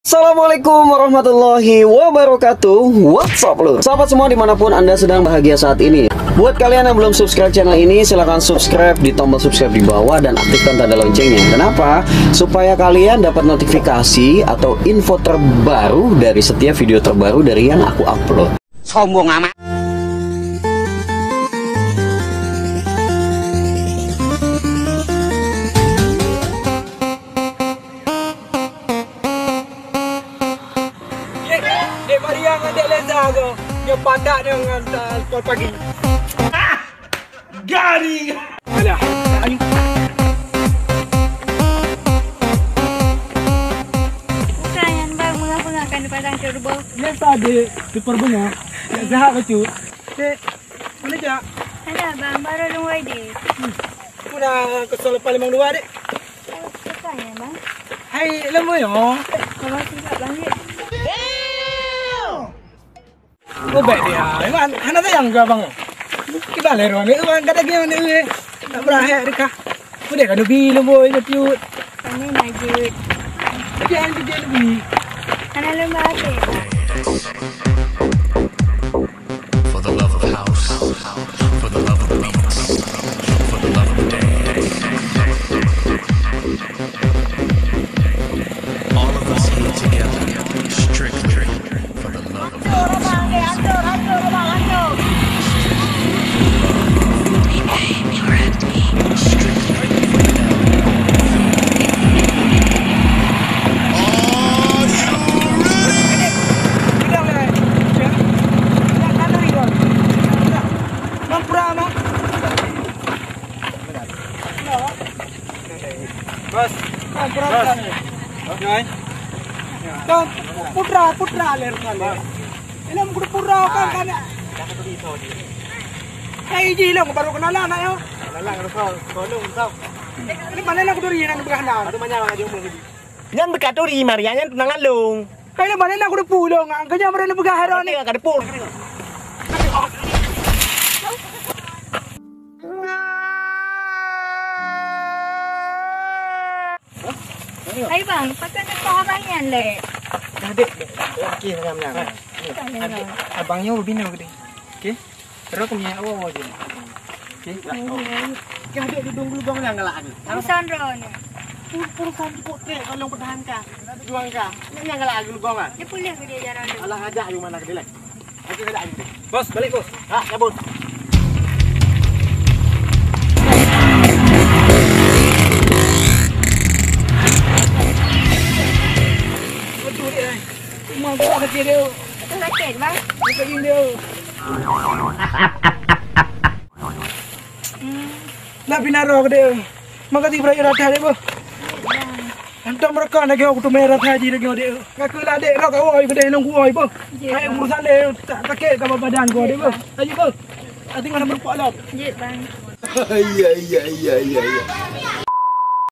Assalamualaikum warahmatullahi wabarakatuh. What's up lur? Sahabat semua dimanapun anda sedang bahagia saat ini. Buat kalian yang belum subscribe channel ini, silahkan subscribe di tombol subscribe di bawah dan aktifkan tanda loncengnya. Kenapa? Supaya kalian dapat notifikasi atau info terbaru dari setiap video terbaru dari yang aku upload. Sombong amat. Dek Mariam dengan Dek Leza tu. Dia padak dia dengan sekolah pagi. Garing. Alah. Bukan yang bang mengapa-ngapakan di padang kerbau. Biasa dek. Super bunga. Nak sehat bacu. Dek. Mana jak? Ada bang, baru lumai dek. Aku dah kesal lepas 52 dek. Bukan ya bang. Hai lama ya. Kalau tidak bang dek. Oh baik dia. Memang anak sayang ke abang. Kita lero ni kan kata dia ni. Tak berakhir dekah. Aku dek kan lebih boy cute. Kami najut. Dia lebih. Anak lembah dek. For the love of house, for the love of beats, for the love of dance. All of us here together, strictly for the love of house. Bos, bos. Nyai. Kan putra ler kan. Ini mau pura kan. Hai ji lah baru kenalan nak yo. Kenalan kau. Tolong kau. Ini mana nak duri nak berkenalan. Ada banyak orang jumpa lagi. Yan berkaturi Maria yan tunangan long. Kaya mana nak pulong ang kanya mereka bergaharan ni. Kada pul. Hai bang, pakai nak orang yang lek. Dah dek. Okey macam-macam. Abangnya berbina gede. Okey. Terus punya awal je. Okey. Kau dek duduk dulu bang yang galak ni. Urusan ron. Perusahaan cukup dek kalau pertahankan. Juang kah? Ini yang galak dulu bang. Dia boleh ke dia jalan dulu. Alah ajak you mana kedai. Okey galak ni. Bos, balik bos. Ha, cabut. Mau buat apa dia? Itu sakit bang. Bukan dia. Nak binaro ke dia? Maka tiba dia rata dia boh. Antam mereka nak aku tu merah haji lagi dia. Ngaku lah dek nak kau ai kedai nunggu ai boh. Hai urusan dia tak sakit ke badan kau dia boh. Ayo boh. Nanti mana berpuak lah. Jep bang. Yeah.